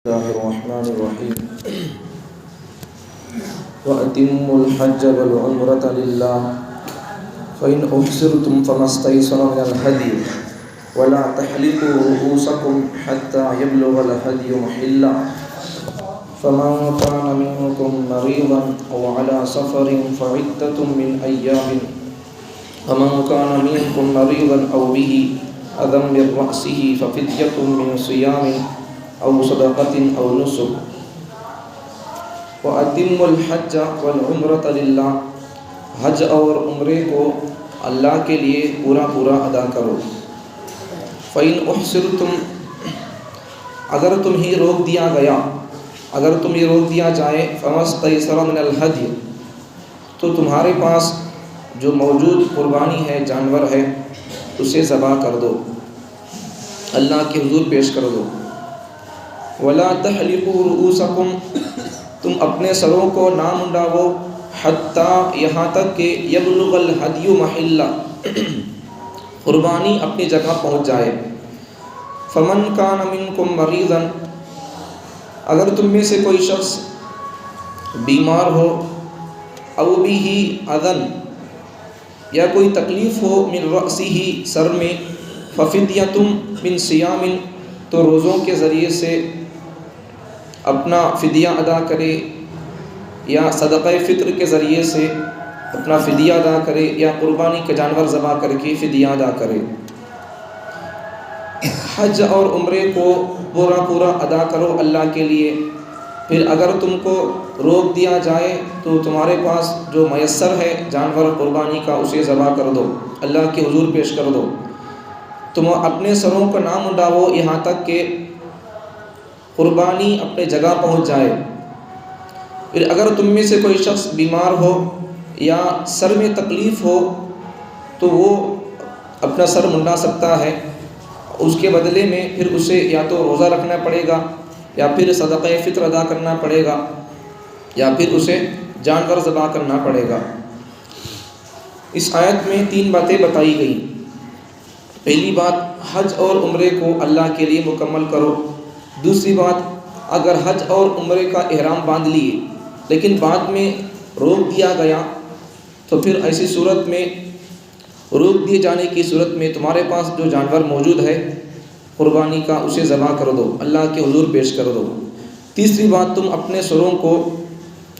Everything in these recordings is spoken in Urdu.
الله الرحمن الرحيم وأتموا الحج والعمرة لله فإن أحصرتم فما استيسر من الهدي ولا تحلقوا رؤوسكم حتى يبلغ الهدي محله فمن كان منكم مريضا أو على سفر فعدة من أيام ومن كان منكم مريضا أو به أذى من رأسه ففدية من صيام أو صدقة أو نسك وأتموا الحج والعمرة لله حج اور عمرے کو اللہ کے لیے پورا ادا کرو. فإن أحصرتم اگر تمہیں روک دیا جائے فما استيسر من الهدي تو تمہارے پاس جو موجود قربانی ہے جانور ہے اسے ذبح کر دو، اللہ کے حضور پیش کر دو. ولا تحلقوا رؤوسکم تم اپنے سروں کو نہ منڈاؤ حتیٰ یہاں تک کہ یبلغ الہدی محلہ قربانی اپنی جگہ پہنچ جائے. فمن کان منکم مریضا اگر تم میں سے کوئی شخص بیمار ہو او بہ اذن یا کوئی تکلیف ہو من رأسہ سر میں ففدیۃ من صیام تو روزوں کے ذریعے سے اپنا فدیہ ادا کرے یا صدقہ فطر کے ذریعے سے اپنا فدیہ ادا کرے یا قربانی کے جانور ذبح کر کے فدیہ ادا کرے. حج اور عمرے کو پورا ادا کرو اللہ کے لیے. پھر اگر تم کو روک دیا جائے تو تمہارے پاس جو میسر ہے جانور قربانی کا اسے ذبح کر دو، اللہ کے حضور پیش کر دو. تم اپنے سروں کو نہ منڈاؤ یہاں تک کہ قربانی اپنے جگہ پہنچ جائے. پھر اگر تم میں سے کوئی شخص بیمار ہو یا سر میں تکلیف ہو تو وہ اپنا سر منڈا سکتا ہے. اس کے بدلے میں پھر اسے یا تو روزہ رکھنا پڑے گا یا پھر صدقہ فطر ادا کرنا پڑے گا یا پھر اسے جانور ذبح کرنا پڑے گا. اس آیت میں 3 باتیں بتائی گئی. پہلی بات حج اور عمرے کو اللہ کے لیے مکمل کرو. دوسری بات اگر حج اور عمرے کا احرام باندھ لیے لیکن بعد میں روک دیا گیا تو پھر ایسی صورت میں روک دیے جانے کی صورت میں تمہارے پاس جو جانور موجود ہے قربانی کا اسے ذبح کر دو، اللہ کے حضور پیش کر دو. تیسری بات تم اپنے سروں کو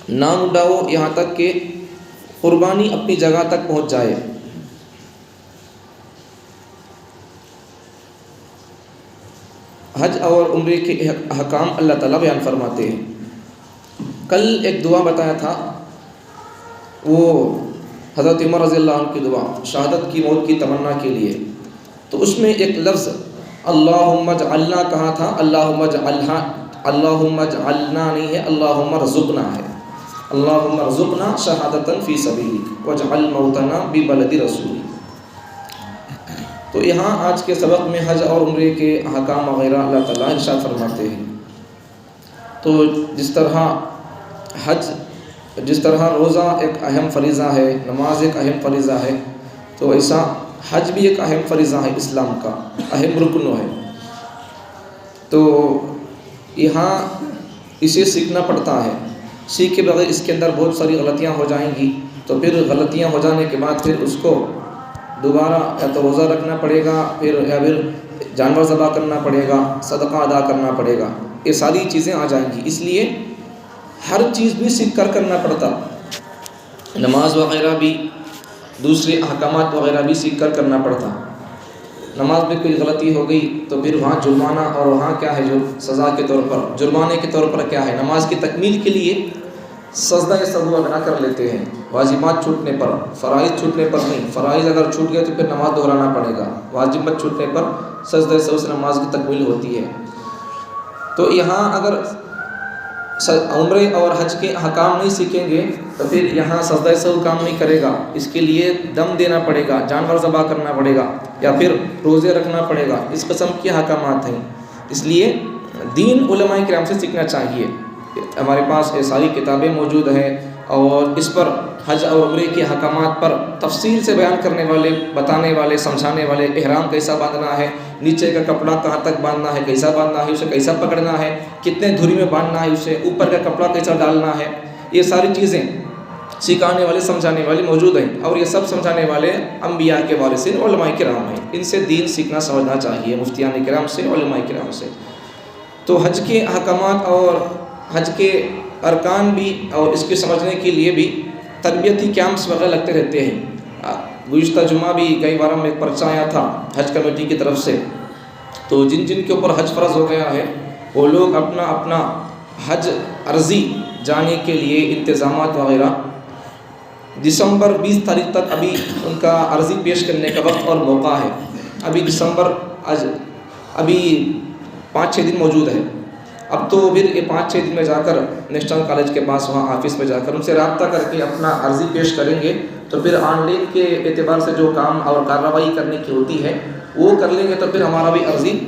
نہ منڈاؤ یہاں تک کہ قربانی اپنی جگہ تک پہنچ جائے. حج اور عمرے کے احکام اللہ تعالیٰ بیان فرماتے ہیں. کل ایک دعا بتایا تھا، وہ حضرت عمر رضی اللہ عنہ کی دعا شہادت کی موت کی تمنا کے لیے. تو اس میں ایک لفظ اللہم اجعلنا کہا تھا. اللہم اجعلنا نہیں ہے، اللہم ارزقنا ہے. اللہم ارزقنا شہادتا فی سبیلک واجعل موتنا ببلد رسولک. تو یہاں آج کے سبق میں حج اور عمرے کے احکام وغیرہ اللہ تعالیٰ ارشاد فرماتے ہیں. تو جس طرح روزہ ایک اہم فریضہ ہے، نماز ایک اہم فریضہ ہے، تو ایسا حج بھی ایک اہم فریضہ ہے، اسلام کا اہم رکن ہے. تو یہاں اسے سیکھنا پڑتا ہے. سیکھ کے بغیر اس کے اندر بہت ساری غلطیاں ہو جائیں گی. تو پھر غلطیاں ہو جانے کے بعد پھر اس کو دوبارہ یا تو روزہ رکھنا پڑے گا یا پھر جانور ذبح کرنا پڑے گا، صدقہ ادا کرنا پڑے گا. یہ ساری چیزیں آ جائیں گی. اس لیے ہر چیز بھی سیکھ کر کرنا پڑتا. نماز وغیرہ بھی، دوسرے احکامات وغیرہ بھی سیکھ کر کرنا پڑتا. نماز میں کوئی غلطی ہو گئی تو پھر وہاں جرمانہ، اور وہاں کیا ہے جو سزا کے طور پر، جرمانے کے طور پر کیا ہے، نماز کی تکمیل کے لیے سجدہ سہو ادا کر لیتے ہیں. واجبات چھوٹنے پر، فرائض چھوٹنے پر نہیں. فرائض اگر چھوٹ گئے تو پھر نماز دہرانا پڑے گا. واجبات چھوٹنے پر سجدہ سہو سے نماز کی تکمیل ہوتی ہے. تو یہاں اگر عمرے اور حج کے احکام نہیں سیکھیں گے تو پھر یہاں سجدہ سہو کام نہیں کرے گا. اس کے لیے دم دینا پڑے گا، جانور ذبح کرنا پڑے گا یا پھر روزے رکھنا پڑے گا. اس قسم کے احکامات ہیں. اس لیے دین علماء کرام سے سیکھنا چاہیے. ہمارے پاس یہ ساری کتابیں موجود ہیں اور اس پر حج اور عمرے کے احکامات پر تفصیل سے بیان کرنے والے، بتانے والے، سمجھانے والے، احرام کیسا باندھنا ہے، نیچے کا کپڑا کہاں تک باندھنا ہے، کیسا باندھنا ہے، اسے کیسا پکڑنا ہے، کتنے دھری میں باندھنا ہے اسے، اوپر کا کپڑا کیسا ڈالنا ہے، یہ ساری چیزیں سکھانے والے، سمجھانے والے موجود ہیں، اور یہ سب سمجھانے والے انبیاء کے وارثین علماء کرام ہیں۔ ان سے دین سیکھنا سمجھنا چاہیے، مفتیان کرام سے، علماء کرام سے۔ تو حج کے احکامات اور حج کے ارکان بھی اور اس کے سمجھنے کے لیے بھی تربیتی کیمپس وغیرہ لگتے رہتے ہیں۔ گزشتہ جمعہ بھی کئی بار میں ایک پرچہ آیا تھا حج کمیٹی کی طرف سے، تو جن کے اوپر حج فرض ہو گیا ہے وہ لوگ اپنا اپنا حج عرضی جانے کے لیے انتظامات وغیرہ دسمبر 20 تاریخ تک ابھی ان کا عرضی پیش کرنے کا وقت اور موقع ہے۔ ابھی دسمبر ابھی 5-6 دن موجود ہے۔ اب تو پھر یہ 5-6 دن میں جا کر نیشنل کالج کے پاس وہاں آفس میں جا کر ان سے رابطہ کر کے اپنا عرضی پیش کریں گے، تو پھر آن لائن کے اعتبار سے جو کام اور کارروائی کرنے کی ہوتی ہے وہ کر لیں گے، تو پھر ہمارا بھی عرضی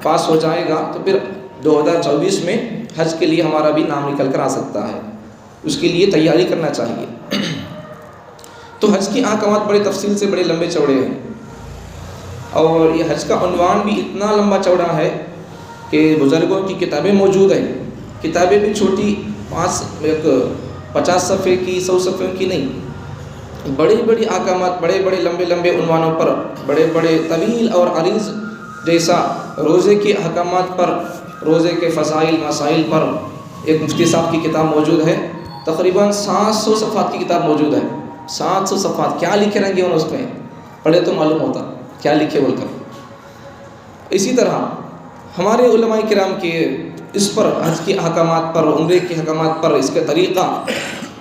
پاس ہو جائے گا، تو پھر 2024 میں حج کے لیے ہمارا بھی نام نکل کر آ سکتا ہے۔ اس کے لیے تیاری کرنا چاہیے۔ تو حج کے احکامات بڑے تفصیل سے بڑے لمبے چوڑے ہیں، اور یہ حج کا عنوان بھی اتنا لمبا چوڑا ہے کہ بزرگوں کی کتابیں موجود ہیں، کتابیں بھی چھوٹی 50 صفحے کی، 100 صفحوں کی نہیں، بڑی بڑی احکامات، بڑے بڑے لمبے لمبے عنوانوں پر، بڑے بڑے طویل اور عریض، جیسا روزے کے احکامات پر، روزے کے فضائل مسائل پر ایک مفتی صاحب کی کتاب موجود ہے، تقریباً 700 صفحات کی کتاب موجود ہے۔ 700 صفحات، کیا لکھے رہیں گے انہوں اس میں، پڑھے تو معلوم ہوتا کیا لکھے بول کر۔ اسی طرح ہمارے علماء کرام کے اس پر، حج کے احکامات پر، عمرے کے احکامات پر، اس کا طریقہ،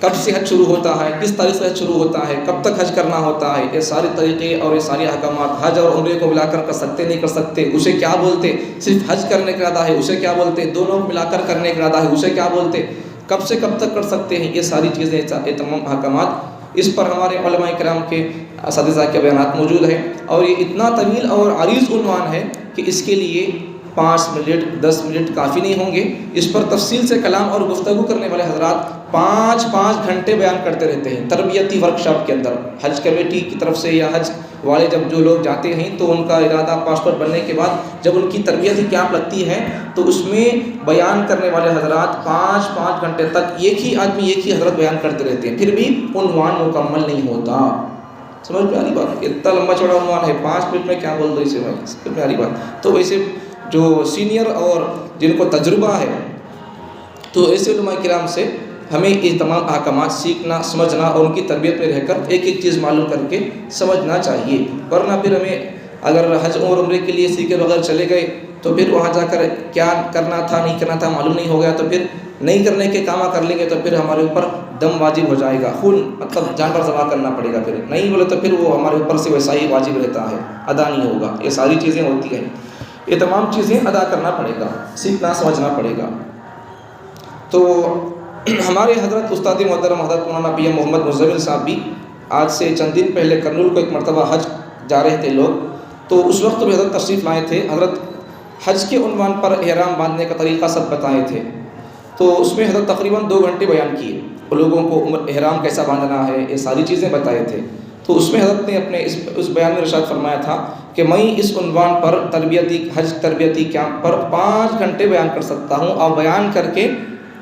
کب سے حج شروع ہوتا ہے، کس تاریخ سے حج شروع ہوتا ہے، کب تک حج کرنا ہوتا ہے، یہ سارے طریقے اور یہ سارے احکامات، حج اور عمرے کو ملا کر سکتے نہیں کر سکتے، اسے کیا بولتے، صرف حج کرنے کا ارادہ ہے اسے کیا بولتے، دونوں ملا کر کرنے کا ارادہ ہے اسے کیا بولتے، کب سے کب تک کر سکتے ہیں، یہ ساری چیزیں، یہ تمام احکامات، اس پر ہمارے علماء کرام کے اساتذہ کے بیانات موجود ہیں، اور یہ اتنا طویل اور عریض عنوان ہے کہ اس کے لیے 5 منٹ 10 منٹ کافی نہیں ہوں گے۔ اس پر تفصیل سے کلام اور گفتگو کرنے والے حضرات 5 گھنٹے بیان کرتے رہتے ہیں تربیتی ورکشاپ کے اندر۔ حج کمیٹی کی طرف سے یا حج والے جب جو لوگ جاتے ہیں تو ان کا ارادہ پاسپورٹ بننے کے بعد جب ان کی تربیتی کیمپ لگتی ہے تو اس میں بیان کرنے والے حضرات 5 گھنٹے تک ایک ہی آدمی ایک ہی حضرت بیان کرتے رہتے ہیں، پھر بھی عنوان مکمل نہیں ہوتا۔ سمجھ میں آ رہی بات؟ اتنا لمبا چوڑا عنوان ہے، 5 منٹ میں کیا بول دو اسے بھائی، سمجھ میں آ رہی بات؟ تو ویسے جو سینئر اور جن کو تجربہ ہے تو ایسے علماء کرام سے ہمیں یہ تمام احکامات سیکھنا، سمجھنا اور ان کی تربیت میں رہ کر ایک ایک چیز معلوم کر کے سمجھنا چاہیے، ورنہ پھر ہمیں اگر حج اور عمرے کے لیے سیکھے بغیر چلے گئے تو پھر وہاں جا کر کیا کرنا تھا نہیں کرنا تھا معلوم نہیں ہو گیا، تو پھر نہیں کرنے کے کام کر لیں گے تو پھر ہمارے اوپر دم واجب ہو جائے گا، خون مطلب جان پر ذبح کرنا پڑے گا، پھر نہیں بولے تو پھر وہ ہمارے اوپر سے ویسا ہی واجب رہتا ہے، ادا نہیں ہوگا۔ یہ ساری چیزیں ہوتی ہیں، یہ تمام چیزیں ادا کرنا پڑے گا، سیکھنا سمجھنا پڑے گا۔ تو ہمارے حضرت استاد محترم حضرت مولانا پی ایم محمد مزمل صاحب بھی آج سے چند دن پہلے کرنول کو ایک مرتبہ حج جا رہے تھے لوگ، تو اس وقت بھی حضرت تشریف لائے تھے۔ حضرت حج کے عنوان پر احرام باندھنے کا طریقہ سب بتائے تھے، تو اس میں حضرت تقریباً 2 گھنٹے بیان کیے، لوگوں کو احرام کیسا باندھنا ہے یہ ساری چیزیں بتائے تھے۔ تو اس میں حضرت نے اپنے اس بیان میں ارشاد فرمایا تھا کہ میں اس عنوان پر حج تربیتی کیمپ پر 5 گھنٹے بیان کر سکتا ہوں، اور بیان کر کے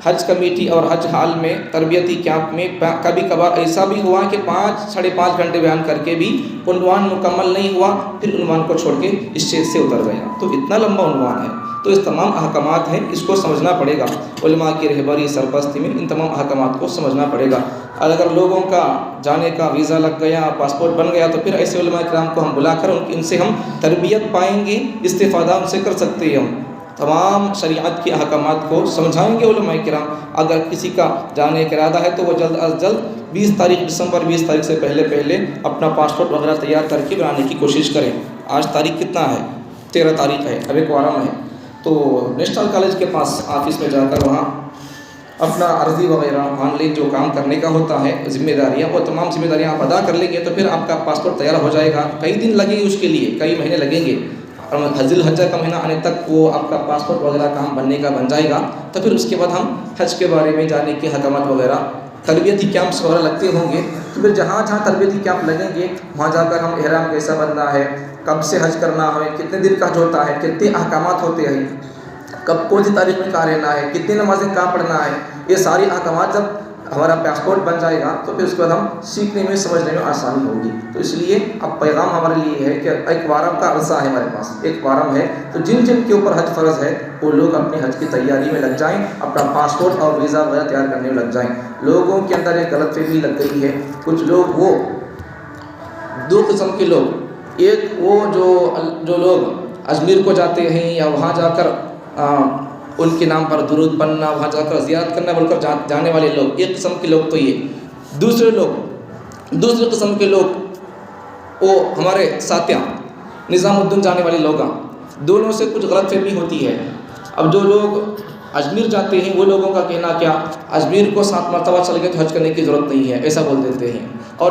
حج کمیٹی اور حج ہال میں تربیتی کیمپ میں کبھی کبھار ایسا بھی ہوا کہ 5 – 5.5 گھنٹے بیان کر کے بھی عنوان مکمل نہیں ہوا، پھر عنوان کو چھوڑ کے اس چیز سے اتر گیا۔ تو اتنا لمبا عنوان ہے، تو اس تمام احکامات ہیں، اس کو سمجھنا پڑے گا، علماء کی رہبری سرپرستی میں ان تمام احکامات کو سمجھنا پڑے گا۔ اگر لوگوں کا جانے کا ویزا لگ گیا، پاسپورٹ بن گیا، تو پھر ایسے علماء کرام کو ہم بلا کر ان سے ہم تربیت پائیں گے، استفادہ ان سے کر سکتے ہیں، ہم تمام شریعت کے احکامات کو سمجھائیں گے علماء کرام۔ اگر کسی کا جانے کا ارادہ ہے تو وہ جلد از جلد 20 تاریخ دسمبر 20 تاریخ سے پہلے اپنا پاسپورٹ وغیرہ تیار کر کے بنانے کی کوشش کریں۔ آج تاریخ کتنا ہے؟ 13 تاریخ ہے، اب ایک وارم ہے، تو نیشنل کالج کے پاس آفس میں جا کر وہاں اپنا عرضی وغیرہ آن لائن جو کام کرنے کا ہوتا ہے ذمہ داریاں، وہ تمام ذمہ داریاں آپ ادا کر لیں گے تو پھر آپ کا پاسپورٹ تیار ہو جائے گا۔ کئی دن لگیں گے اس کے لیے، کئی مہینے لگیں گے، اور ذی الحجہ کا مہینہ آنے تک وہ آپ کا پاسپورٹ وغیرہ کام بننے کا بن جائے گا، تو پھر اس کے بعد ہم حج کے بارے میں جانے کے احکامات وغیرہ تربیتی کیمپس وغیرہ لگتے ہوں گے، تو پھر جہاں جہاں تربیتی کیمپ لگیں گے وہاں جا کر ہم احرام کیسا بننا ہے، کب سے حج کرنا ہے، کتنے دن کا حج ہوتا ہے، کتنے احکامات ہوتے ہیں، کب کون سی تاریخ میں کہاں رہنا ہے، کتنی نمازیں کہاں پڑھنا ہے، یہ ساری احکامات جب ہمارا پاسپورٹ بن جائے گا تو پھر اس کے بعد ہم سیکھنے میں سمجھنے میں آسانی ہوگی۔ تو اس لیے اب پیغام ہمارے لیے ہے کہ ایک وارم کا عرصہ ہے ہمارے پاس، ایک وارم ہے، تو جن جن کے اوپر حج فرض ہے وہ لوگ اپنے حج کی تیاری میں لگ جائیں، اپنا پاسپورٹ اور ویزا وغیرہ تیار کرنے میں لگ جائیں۔ لوگوں کے اندر ایک غلط فہمی لگ گئی ہے، کچھ لوگ وہ دو قسم کے لوگ، ایک وہ جو لوگ اجمیر کو جاتے ہیں یا وہاں جا کر ان کے نام پر درود پڑھنا، وہاں جا کر زیارت کرنا بول کر جانے والے لوگ، ایک قسم کے لوگ تو یہ۔ دوسرے قسم کے لوگ وہ ہمارے ساتھیاں نظام الدین جانے والے لوگ، دونوں سے کچھ غلط فہمی ہوتی ہے۔ اب جو لوگ اجمیر جاتے ہیں وہ لوگوں کا کہنا کیا، اجمیر کو 7 مرتبہ چل گئے تو حج کرنے کی ضرورت نہیں ہے، ایسا بول دیتے ہیں۔ اور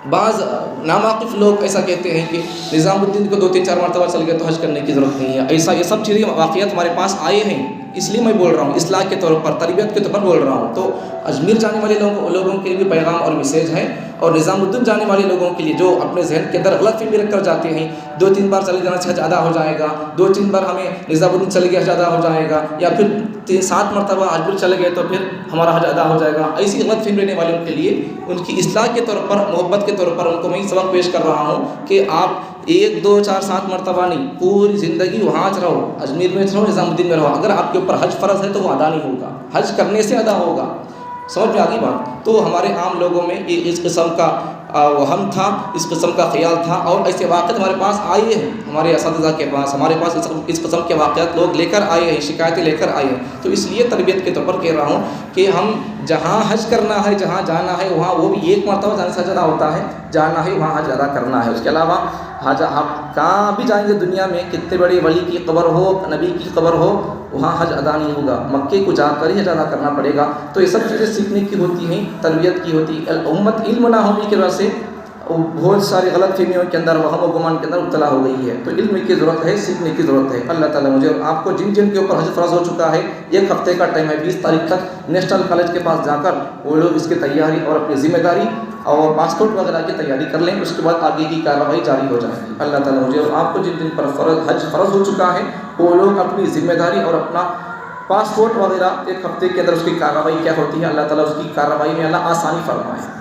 بعض ناواقف لوگ ایسا کہتے ہیں کہ نظام الدین کو 2-3-4 مرتبہ چل گئے تو حج کرنے کی ضرورت نہیں ہے، ایسا یہ سب چیزیں واقعات ہمارے پاس آئے ہیں، اس لیے میں بول رہا ہوں اصلاح کے طور پر، تربیت کے طور پر بول رہا ہوں۔ تو اجمیر جانے والے لوگوں کے لیے بھی پیغام اور میسیج ہے، اور نظام الدین جانے والے لوگوں کے لیے جو اپنے ذہن کے اندر غلط فہمی رکھ کر جاتے ہیں 2-3 بار چلے جانا سے حج ادا ہو جائے گا، 2-3 بار ہمیں نظام الدین چلے گئے حج ادا ہو جائے گا، یا پھر 7 مرتبہ اجمیر چلے گئے تو پھر ہمارا حج ادا ہو جائے گا، ایسی غلط فہمی رہنے والوں کے لیے ان کی اصلاح کے طور پر، محبت کے طور پر ان کو میں سبق پیش کر رہا ہوں کہ آپ 1 2 4 7 مرتبہ نہیں، پوری زندگی وہاں رہو، اجمیر میں رہو، نظام الدین میں رہو، اگر آپ کے اوپر حج فرض ہے تو وہ ادا نہیں ہوگا، حج کرنے سے ادا ہوگا۔ سمجھ میں آ گئی بات؟ تو ہمارے عام لوگوں میں اس قسم کا وہم تھا، اس قسم کا خیال تھا، اور ایسے واقعات ہمارے پاس آئے ہیں، ہمارے اساتذہ کے پاس، ہمارے پاس اس قسم کے واقعات لوگ لے کر آئے ہیں، شکایتیں لے کر آئے ہیں۔ تو اس لیے تربیت کے طور پر کہہ رہا ہوں کہ ہم جہاں حج کرنا ہے، جہاں جانا ہے، وہاں وہ بھی 1 مرتبہ جانے سے حج ادا ہوتا ہے، جانا ہے وہاں حج ادا کرنا ہے۔ اس کے علاوہ حج آپ کہاں بھی جائیں گے دنیا میں، کتنے بڑے ولی کی قبر ہو، نبی کی قبر ہو، وہاں حج ادا نہیں ہوگا، مکے کو جا کر ہی حج ادا کرنا پڑے گا۔ تو یہ سب چیزیں سیکھنے کی ہوتی ہیں، تربیت کی ہوتی ہے۔ امت علم نہ ہونے کی وجہ سے بہت ساری غلط فہمیوں کے اندر، وہم و گمان کے اندر مبتلا ہو گئی ہے۔ تو علم کی ضرورت ہے، سیکھنے کی ضرورت ہے۔ اللہ تعالیٰ مجھے اور آپ کو جن جن کے اوپر حج فرض ہو چکا ہے، 1 ہفتے کا ٹائم ہے، 20 تاریخ تک نیشنل کالج کے پاس جا کر وہ لوگ اس کی تیاری اور اپنی ذمہ داری اور پاسپورٹ وغیرہ کی تیاری کر لیں، اس کے بعد آگے کی کارروائی جاری ہو جائے گی۔ اللہ تعالیٰ مجھے اور آپ کو جن جن پر حج فرض ہو چکا ہے وہ لوگ اپنی ذمہ داری اور اپنا پاسپورٹ وغیرہ 1 ہفتے کے اندر اس کی کارروائی کیا ہوتی ہے، اللہ تعالیٰ اس کی کارروائی میں اللہ آسانی فرمائے۔